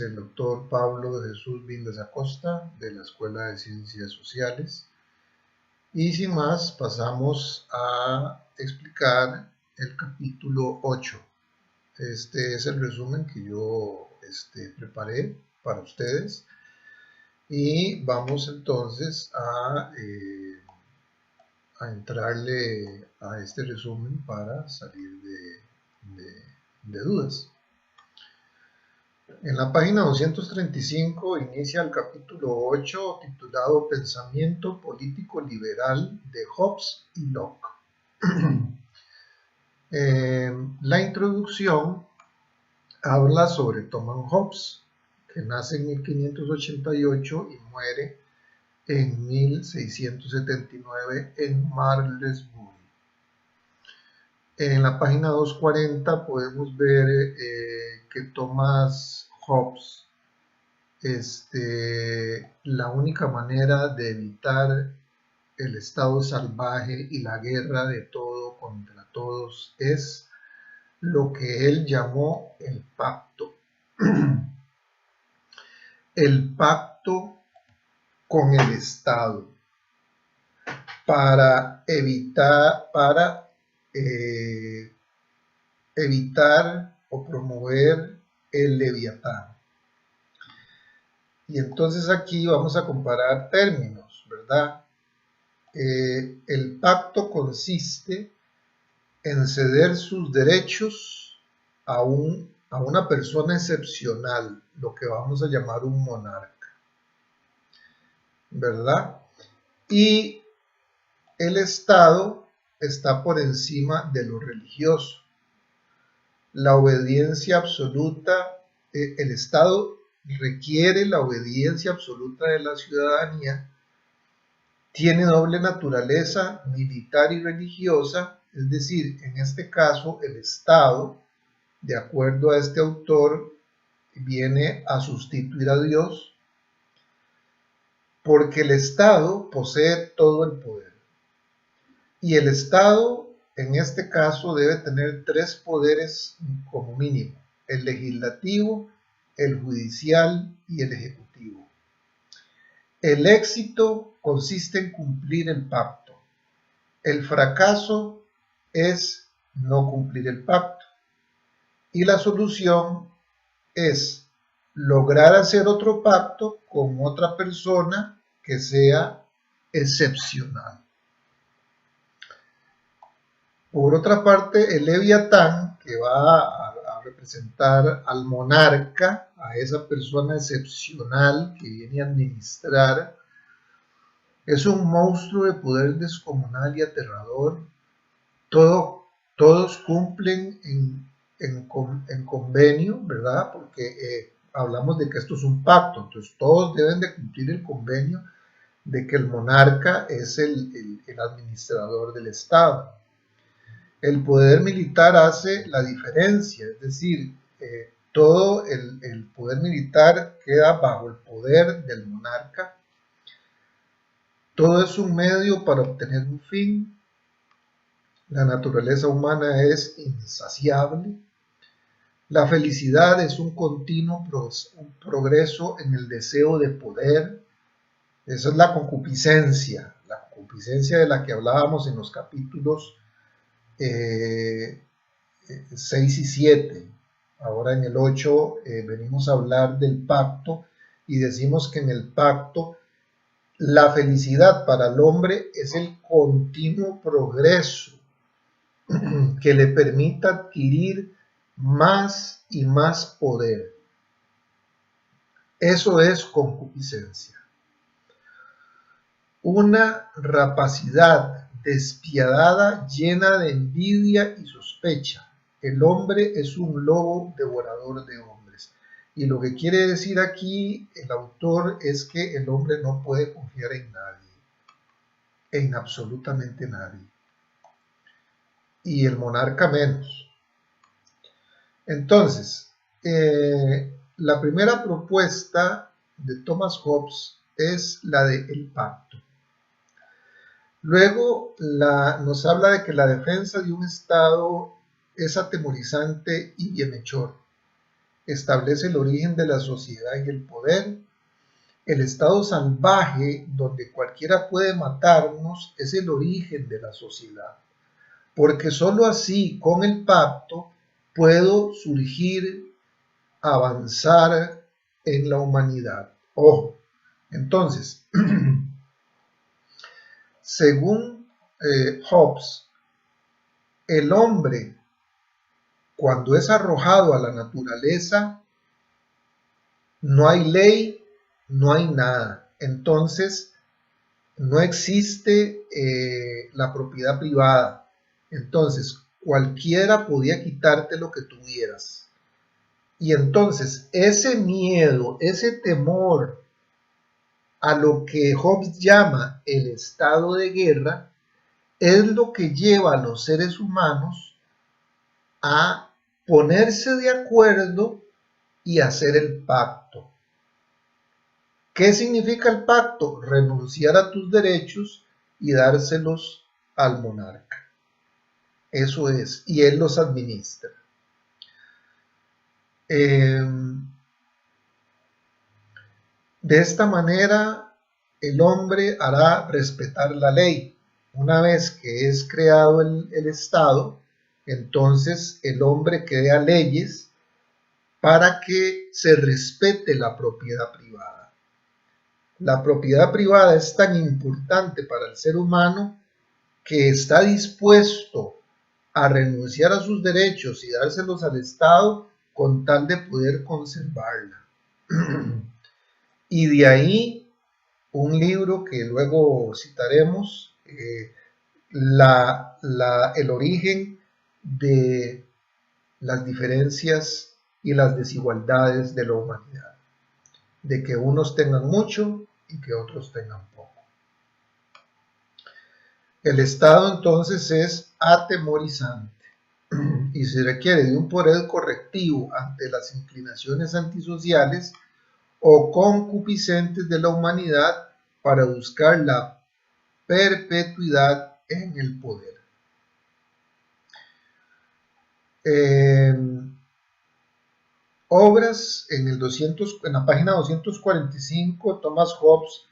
el doctor Pablo de Jesús Vindes Acosta de la Escuela de Ciencias Sociales. Y sin más, pasamos a explicar el capítulo 8. Este es el resumen que yo preparé para ustedes. Y vamos entonces a entrarle a este resumen para salir de dudas. En la página 235 inicia el capítulo 8 titulado Pensamiento Político Liberal de Hobbes y Locke. La introducción habla sobre Thomas Hobbes, que nace en 1588 y muere en 1679 en Marlesbury. En la página 240 podemos ver que Thomas Hobbes, la única manera de evitar el estado salvaje y la guerra de todo contra todos es lo que él llamó el pacto. El pacto con el Estado para evitar o promover el Leviatán. Y entonces aquí vamos a comparar términos, ¿verdad? El pacto consiste en ceder sus derechos a una persona excepcional, lo que vamos a llamar un monarca, ¿verdad? Y el Estado está por encima de lo religioso. La obediencia absoluta, el Estado requiere la obediencia absoluta de la ciudadanía, tiene doble naturaleza militar y religiosa, es decir, en este caso el Estado, de acuerdo a este autor, viene a sustituir a Dios, porque el Estado posee todo el poder. Y el Estado, en este caso, debe tener tres poderes como mínimo: el legislativo, el judicial y el ejecutivo. El éxito consiste en cumplir el pacto. El fracaso es no cumplir el pacto. Y la solución es lograr hacer otro pacto con otra persona que sea excepcional. Por otra parte, el Leviatán, que va a representar al monarca, a esa persona excepcional que viene a administrar, es un monstruo de poder descomunal y aterrador. Todos cumplen en convenio, ¿verdad? Porque hablamos de que esto es un pacto, entonces todos deben de cumplir el convenio de que el monarca es el administrador del Estado. El poder militar hace la diferencia, es decir, todo el poder militar queda bajo el poder del monarca. Todo es un medio para obtener un fin. La naturaleza humana es insaciable. La felicidad es un continuo progreso en el deseo de poder. Esa es la concupiscencia de la que hablábamos en los capítulos 6 y 7. Ahora en el 8 venimos a hablar del pacto y decimos que en el pacto la felicidad para el hombre es el continuo progreso que le permita adquirir más y más poder. Eso es concupiscencia. Una rapacidad despiadada, llena de envidia y sospecha. El hombre es un lobo devorador de hombres. Y lo que quiere decir aquí el autor es que el hombre no puede confiar en nadie, en absolutamente nadie. Y el monarca menos. Entonces, la primera propuesta de Thomas Hobbes es la del pacto. Luego nos habla de que la defensa de un Estado es atemorizante y bienhechor. establece el origen de la sociedad y el poder. El estado salvaje, donde cualquiera puede matarnos, es el origen de la sociedad, porque sólo así, con el pacto, puedo surgir, avanzar en la humanidad. Ojo, entonces, según Hobbes, el hombre, cuando es arrojado a la naturaleza, no hay ley, no hay nada. Entonces, no existe la propiedad privada. Entonces, cualquiera podía quitarte lo que tuvieras. Y entonces, ese miedo, ese temor a lo que Hobbes llama el estado de guerra, es lo que lleva a los seres humanos a ponerse de acuerdo y hacer el pacto. ¿Qué significa el pacto? Renunciar a tus derechos y dárselos al monarca. Eso es, y él los administra. De esta manera, el hombre hará respetar la ley. Una vez que es creado el Estado, entonces el hombre crea leyes para que se respete la propiedad privada. La propiedad privada es tan importante para el ser humano que está dispuesto a renunciar a sus derechos y dárselos al Estado con tal de poder conservarla. Y de ahí un libro que luego citaremos, el origen de las diferencias y las desigualdades de la humanidad, de que unos tengan mucho y que otros tengan poco. El Estado entonces es atemorizante y se requiere de un poder correctivo ante las inclinaciones antisociales o concupiscentes de la humanidad para buscar la perpetuidad en el poder. Obras en la página 245, Thomas Hobbes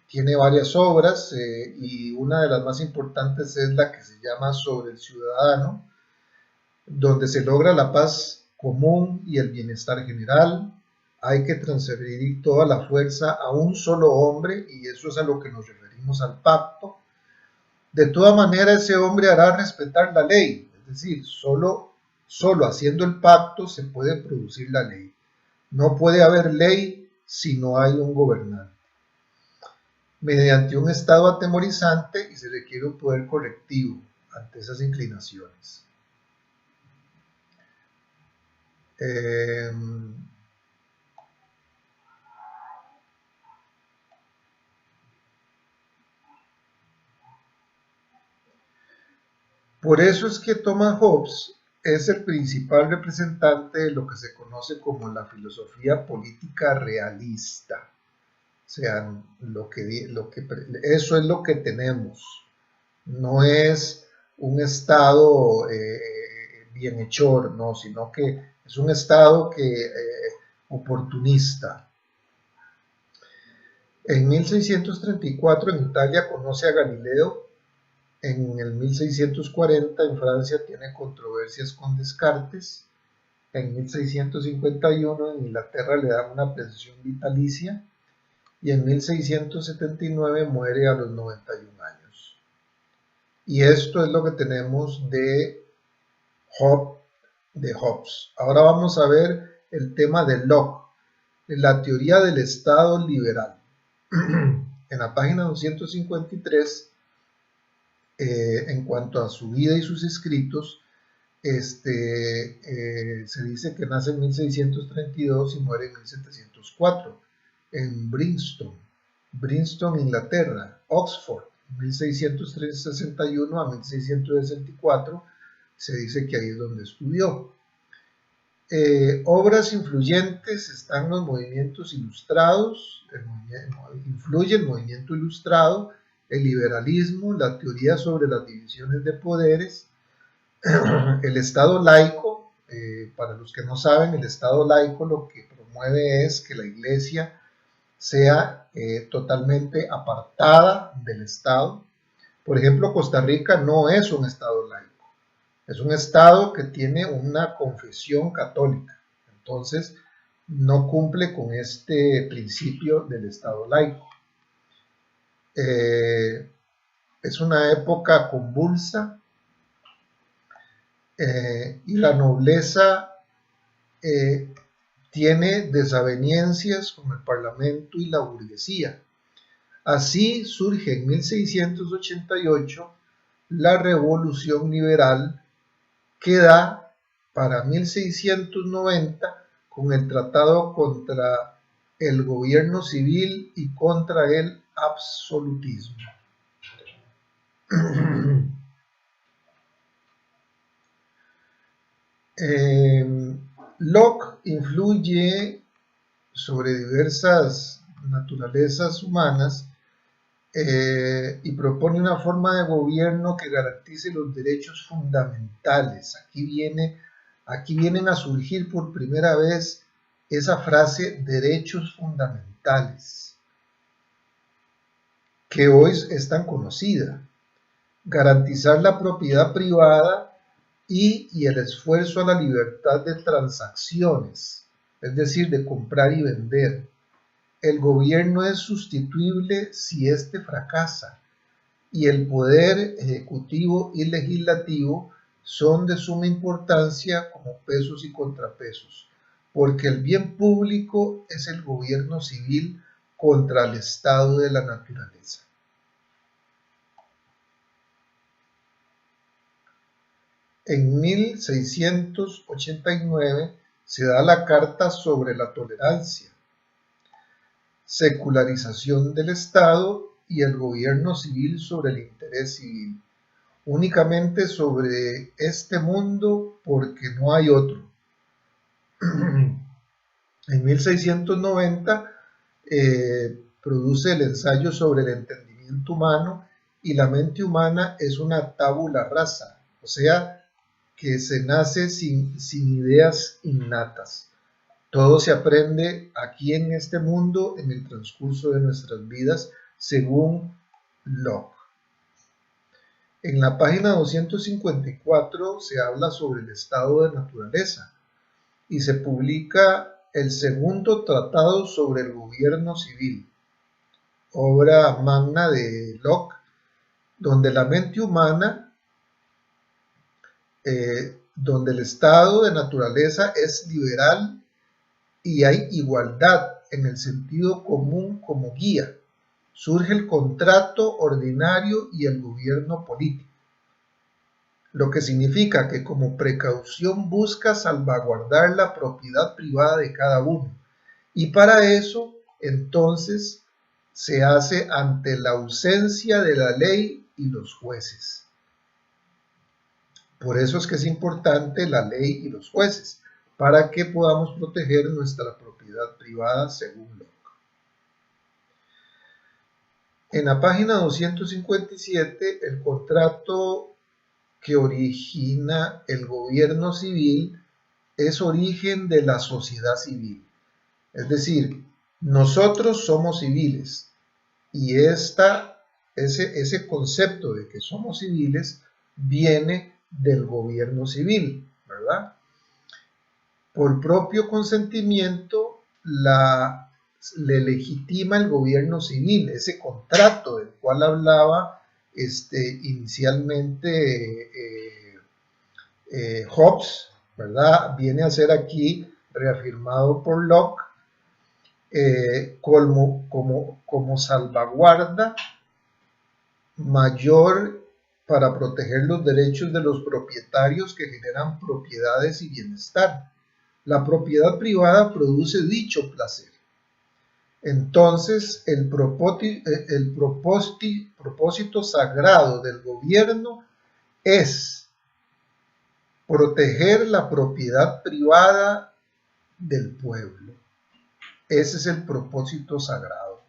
tiene varias obras y una de las más importantes es la que se llama Sobre el Ciudadano, donde se logra la paz común y el bienestar general. Hay que transferir toda la fuerza a un solo hombre, y eso es a lo que nos referimos al pacto. De toda manera, ese hombre hará respetar la ley, es decir, solo haciendo el pacto se puede producir la ley. No puede haber ley si no hay un gobernante. Mediante un estado atemorizante, y se requiere un poder correctivo ante esas inclinaciones. Por eso es que Thomas Hobbes es el principal representante de lo que se conoce como la filosofía política realista. O sea, eso es lo que tenemos. No es un estado bienhechor, no, sino que es un estado oportunista. En 1634 en Italia conoce a Galileo. En el 1640 en Francia tiene controversias con Descartes. En 1651 en Inglaterra le dan una pensión vitalicia y en 1679 muere a los 91 años. Y esto es lo que tenemos de Hobbes. Ahora vamos a ver el tema de Locke, la teoría del Estado liberal. En la página 253, en cuanto a su vida y sus escritos, se dice que nace en 1632 y muere en 1704 en Bristol, Inglaterra. Oxford, 1661 a 1664, se dice que ahí es donde estudió. Obras influyentes están los movimientos ilustrados, influye el movimiento ilustrado, el liberalismo, la teoría sobre las divisiones de poderes, el Estado laico, Para los que no saben, el Estado laico lo que promueve es que la Iglesia sea totalmente apartada del Estado. Por ejemplo, Costa Rica no es un Estado laico, es un Estado que tiene una confesión católica, entonces no cumple con este principio del Estado laico. Es una época convulsa y la nobleza tiene desavenencias con el Parlamento y la burguesía. Así surge en 1688 la Revolución Liberal, que da para 1690 con el tratado contra el gobierno civil y contra el absolutismo. Locke influye sobre diversas naturalezas humanas y propone una forma de gobierno que garantice los derechos fundamentales. Aquí vienen a surgir por primera vez esa frase derechos fundamentales, que hoy es tan conocida. Garantizar la propiedad privada y el esfuerzo a la libertad de transacciones, es decir, de comprar y vender. El gobierno es sustituible si éste fracasa y el poder ejecutivo y legislativo son de suma importancia como pesos y contrapesos, porque el bien público es el gobierno civil contra el estado de la naturaleza. En 1689 se da la Carta sobre la Tolerancia, secularización del Estado y el gobierno civil sobre el interés civil, únicamente sobre este mundo porque no hay otro. En 1690 produce el ensayo sobre el entendimiento humano y la mente humana es una tabula rasa, o sea, que se nace sin ideas innatas. Todo se aprende aquí en este mundo en el transcurso de nuestras vidas, según Locke. En la página 254 se habla sobre el estado de naturaleza y se publica el segundo tratado sobre el gobierno civil, obra magna de Locke, donde la mente humana, donde el estado de naturaleza es liberal y hay igualdad en el sentido común como guía. Surge el contrato ordinario y el gobierno político, lo que significa que como precaución busca salvaguardar la propiedad privada de cada uno. Y para eso, entonces, se hace ante la ausencia de la ley y los jueces. Por eso es que es importante la ley y los jueces, para que podamos proteger nuestra propiedad privada según Locke. En la página 257, el contrato que origina el gobierno civil es origen de la sociedad civil. Es decir, nosotros somos civiles y ese concepto de que somos civiles viene del gobierno civil, ¿verdad? Por propio consentimiento le legitima el gobierno civil, ese contrato del cual hablaba inicialmente Hobbes, ¿verdad? Viene a ser aquí reafirmado por Locke como salvaguarda mayor para proteger los derechos de los propietarios que generan propiedades y bienestar. La propiedad privada produce dicho placer. Entonces, el propósito sagrado del gobierno es proteger la propiedad privada del pueblo. Ese es el propósito sagrado.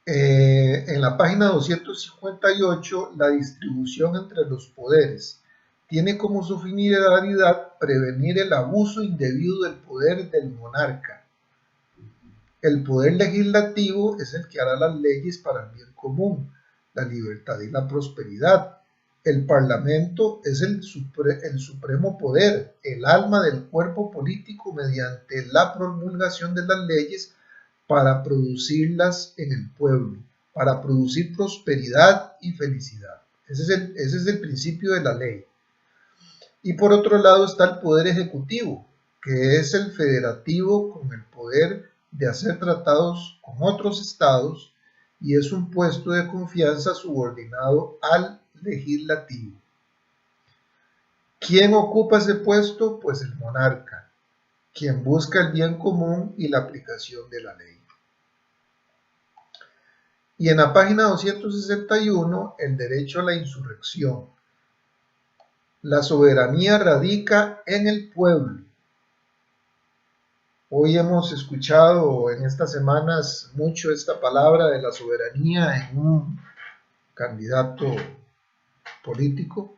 En la página 258, la distribución entre los poderes. tiene como su finalidad prevenir el abuso indebido del poder del monarca. El poder legislativo es el que hará las leyes para el bien común, la libertad y la prosperidad. El Parlamento es el supremo poder, el alma del cuerpo político mediante la promulgación de las leyes para producirlas en el pueblo, para producir prosperidad y felicidad. Ese es el principio de la ley. Y por otro lado está el poder ejecutivo, que es el federativo con el poder de hacer tratados con otros estados y es un puesto de confianza subordinado al legislativo. ¿Quién ocupa ese puesto? Pues el monarca, quien busca el bien común y la aplicación de la ley. Y en la página 261, el derecho a la insurrección. La soberanía radica en el pueblo. Hoy hemos escuchado en estas semanas mucho esta palabra de la soberanía en un candidato político,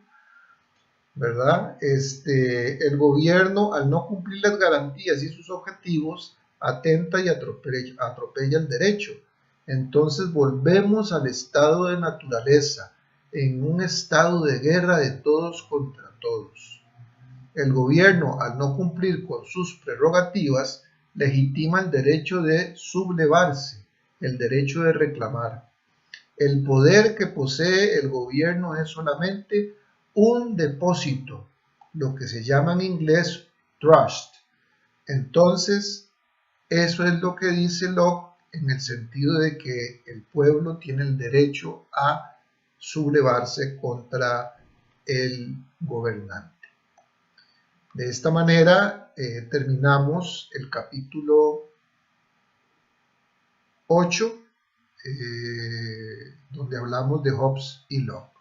¿verdad? El gobierno, al no cumplir las garantías y sus objetivos, atenta y atropella el derecho. Entonces volvemos al estado de naturaleza, en un estado de guerra de todos contra todos. El gobierno, al no cumplir con sus prerrogativas, legitima el derecho de sublevarse, el derecho de reclamar. El poder que posee el gobierno es solamente un depósito, lo que se llama en inglés trust. Entonces, eso es lo que dice Locke en el sentido de que el pueblo tiene el derecho a sublevarse contra el gobernante. De esta manera terminamos el capítulo 8, donde hablamos de Hobbes y Locke.